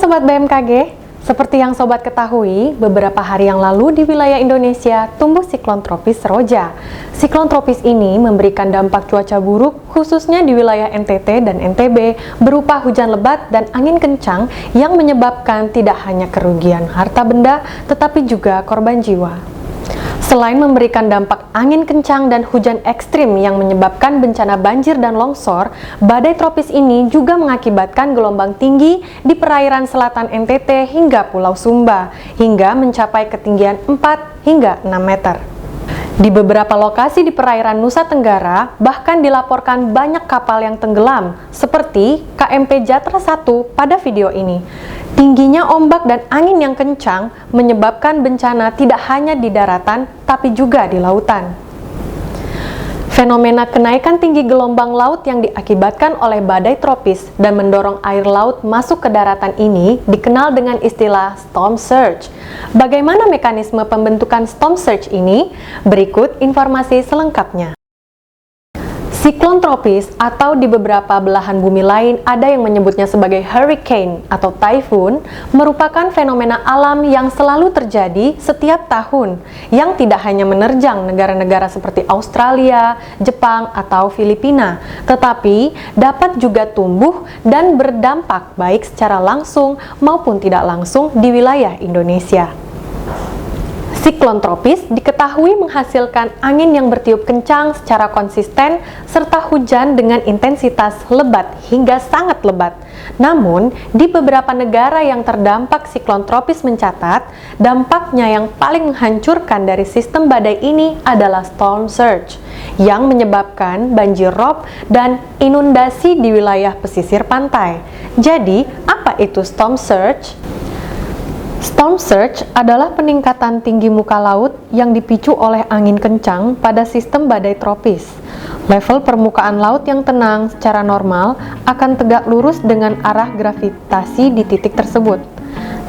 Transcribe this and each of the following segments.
Sobat BMKG, seperti yang Sobat ketahui, beberapa hari yang lalu di wilayah Indonesia tumbuh siklon tropis Seroja. Siklon tropis ini memberikan dampak cuaca buruk khususnya di wilayah NTT dan NTB berupa hujan lebat dan angin kencang yang menyebabkan tidak hanya kerugian harta benda tetapi juga korban jiwa. Selain memberikan dampak angin kencang dan hujan ekstrim yang menyebabkan bencana banjir dan longsor, badai tropis ini juga mengakibatkan gelombang tinggi di perairan selatan NTT hingga Pulau Sumba, hingga mencapai ketinggian 4 hingga 6 meter. Di beberapa lokasi di perairan Nusa Tenggara, bahkan dilaporkan banyak kapal yang tenggelam, seperti KMP Jatra 1 pada video ini. Tingginya ombak dan angin yang kencang menyebabkan bencana tidak hanya di daratan, tapi juga di lautan. Fenomena kenaikan tinggi gelombang laut yang diakibatkan oleh badai tropis dan mendorong air laut masuk ke daratan ini dikenal dengan istilah storm surge. Bagaimana mekanisme pembentukan storm surge ini? Berikut informasi selengkapnya. Siklon tropis atau di beberapa belahan bumi lain ada yang menyebutnya sebagai hurricane atau typhoon merupakan fenomena alam yang selalu terjadi setiap tahun yang tidak hanya menerjang negara-negara seperti Australia, Jepang, atau Filipina, tetapi dapat juga tumbuh dan berdampak baik secara langsung maupun tidak langsung di wilayah Indonesia. Siklon tropis diketahui menghasilkan angin yang bertiup kencang secara konsisten serta hujan dengan intensitas lebat hingga sangat lebat. Namun, di beberapa negara yang terdampak siklon tropis mencatat, dampaknya yang paling menghancurkan dari sistem badai ini adalah storm surge, yang menyebabkan banjir rob dan inundasi di wilayah pesisir pantai. Jadi, apa itu storm surge? Storm surge adalah peningkatan tinggi muka laut yang dipicu oleh angin kencang pada sistem badai tropis. Level permukaan laut yang tenang secara normal akan tegak lurus dengan arah gravitasi di titik tersebut.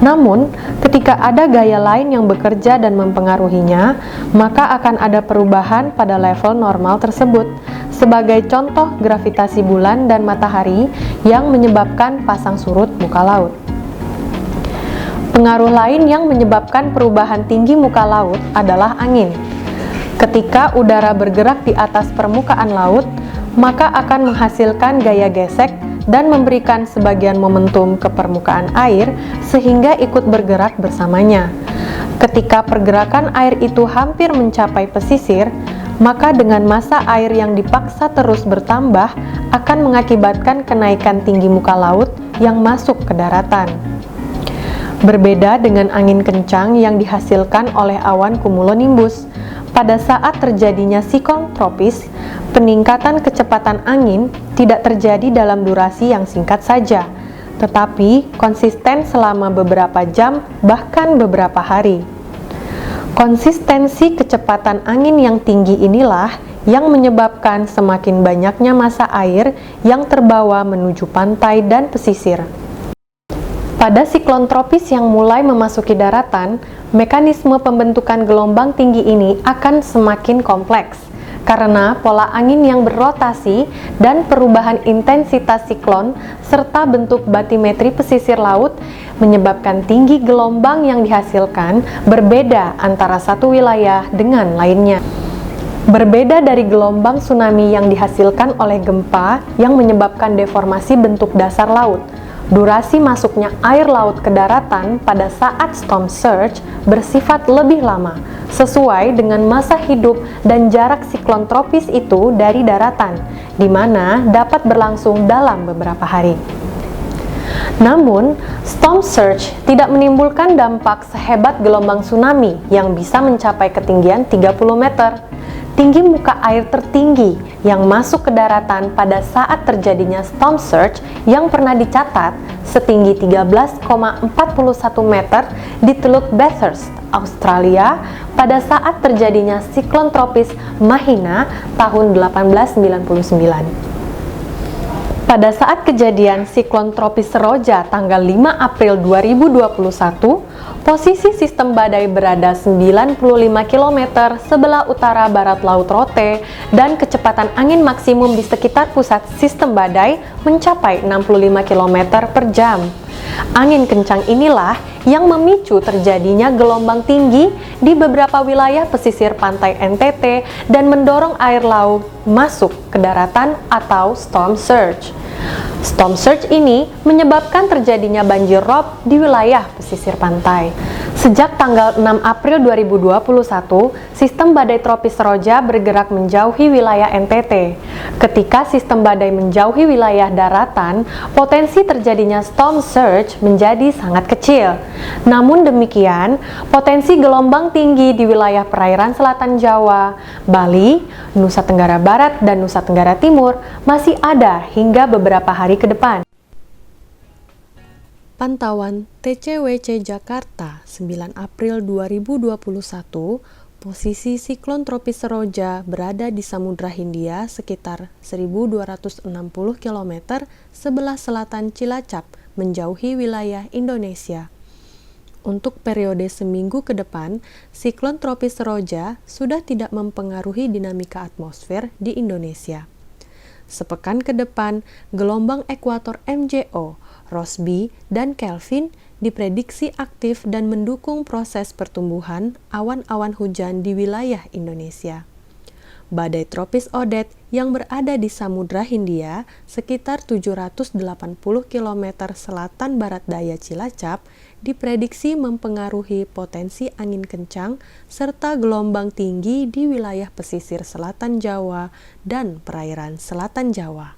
Namun, ketika ada gaya lain yang bekerja dan mempengaruhinya, maka akan ada perubahan pada level normal tersebut. Sebagai contoh, gravitasi bulan dan matahari yang menyebabkan pasang surut muka laut. Pengaruh lain yang menyebabkan perubahan tinggi muka laut adalah angin. Ketika udara bergerak di atas permukaan laut, maka akan menghasilkan gaya gesek dan memberikan sebagian momentum ke permukaan air sehingga ikut bergerak bersamanya. Ketika pergerakan air itu hampir mencapai pesisir, maka dengan massa air yang dipaksa terus bertambah akan mengakibatkan kenaikan tinggi muka laut yang masuk ke daratan. Berbeda dengan angin kencang yang dihasilkan oleh awan cumulonimbus, pada saat terjadinya siklon tropis, peningkatan kecepatan angin tidak terjadi dalam durasi yang singkat saja, tetapi konsisten selama beberapa jam bahkan beberapa hari. Konsistensi kecepatan angin yang tinggi inilah yang menyebabkan semakin banyaknya massa air yang terbawa menuju pantai dan pesisir. Pada siklon tropis yang mulai memasuki daratan, mekanisme pembentukan gelombang tinggi ini akan semakin kompleks karena pola angin yang berotasi dan perubahan intensitas siklon serta bentuk batimetri pesisir laut menyebabkan tinggi gelombang yang dihasilkan berbeda antara satu wilayah dengan lainnya. Berbeda dari gelombang tsunami yang dihasilkan oleh gempa yang menyebabkan deformasi bentuk dasar laut, durasi masuknya air laut ke daratan pada saat storm surge bersifat lebih lama, sesuai dengan masa hidup dan jarak siklon tropis itu dari daratan, di mana dapat berlangsung dalam beberapa hari. Namun, storm surge tidak menimbulkan dampak sehebat gelombang tsunami yang bisa mencapai ketinggian 30 meter. Tinggi muka air tertinggi yang masuk ke daratan pada saat terjadinya storm surge yang pernah dicatat setinggi 13,41 meter di Teluk Bathurst, Australia pada saat terjadinya siklon tropis Mahina tahun 1899. Pada saat kejadian siklon tropis Seroja tanggal 5 April 2021, posisi sistem badai berada 95 km sebelah utara barat Laut Rote dan kecepatan angin maksimum di sekitar pusat sistem badai mencapai 65 km per jam. Angin kencang inilah yang memicu terjadinya gelombang tinggi di beberapa wilayah pesisir pantai NTT dan mendorong air laut masuk ke daratan atau storm surge. Storm surge ini menyebabkan terjadinya banjir rob di wilayah pesisir pantai. Sejak tanggal 6 April 2021, sistem badai tropis Roja bergerak menjauhi wilayah NTT. Ketika sistem badai menjauhi wilayah daratan, potensi terjadinya storm surge menjadi sangat kecil. Namun demikian, potensi gelombang tinggi di wilayah perairan selatan Jawa, Bali, Nusa Tenggara Barat, dan Nusa Tenggara Timur masih ada hingga beberapa hari ke depan. Pantauan TCWC Jakarta 9 April 2021, posisi siklon tropis Roja berada di Samudra Hindia sekitar 1.260 km sebelah selatan Cilacap menjauhi wilayah Indonesia. Untuk periode seminggu ke depan, siklon tropis Roja sudah tidak mempengaruhi dinamika atmosfer di Indonesia. Sepekan ke depan, gelombang ekuator MJO, Rossby, dan Kelvin diprediksi aktif dan mendukung proses pertumbuhan awan-awan hujan di wilayah Indonesia. Badai tropis Odette yang berada di Samudra Hindia sekitar 780 km selatan barat daya Cilacap diprediksi mempengaruhi potensi angin kencang serta gelombang tinggi di wilayah pesisir selatan Jawa dan perairan selatan Jawa.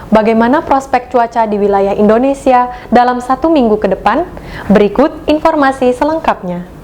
Bagaimana prospek cuaca di wilayah Indonesia dalam 1 minggu ke depan? Berikut informasi selengkapnya.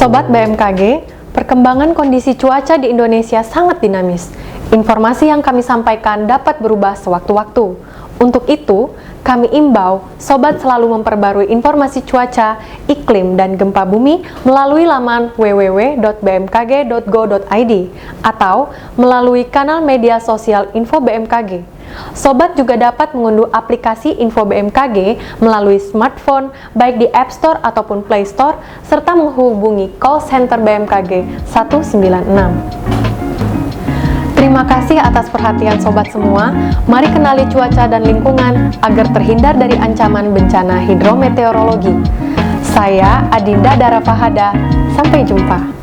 Sobat BMKG, perkembangan kondisi cuaca di Indonesia sangat dinamis. Informasi yang kami sampaikan dapat berubah sewaktu-waktu. Untuk itu, kami imbau sobat selalu memperbarui informasi cuaca, iklim, dan gempa bumi melalui laman www.bmkg.go.id atau melalui kanal media sosial Info BMKG. Sobat juga dapat mengunduh aplikasi Info BMKG melalui smartphone, baik di App Store ataupun Play Store, serta menghubungi call center BMKG 196. Terima kasih atas perhatian sobat semua. Mari kenali cuaca dan lingkungan agar terhindar dari ancaman bencana hidrometeorologi. Saya Adinda Dara Fahada. Sampai jumpa.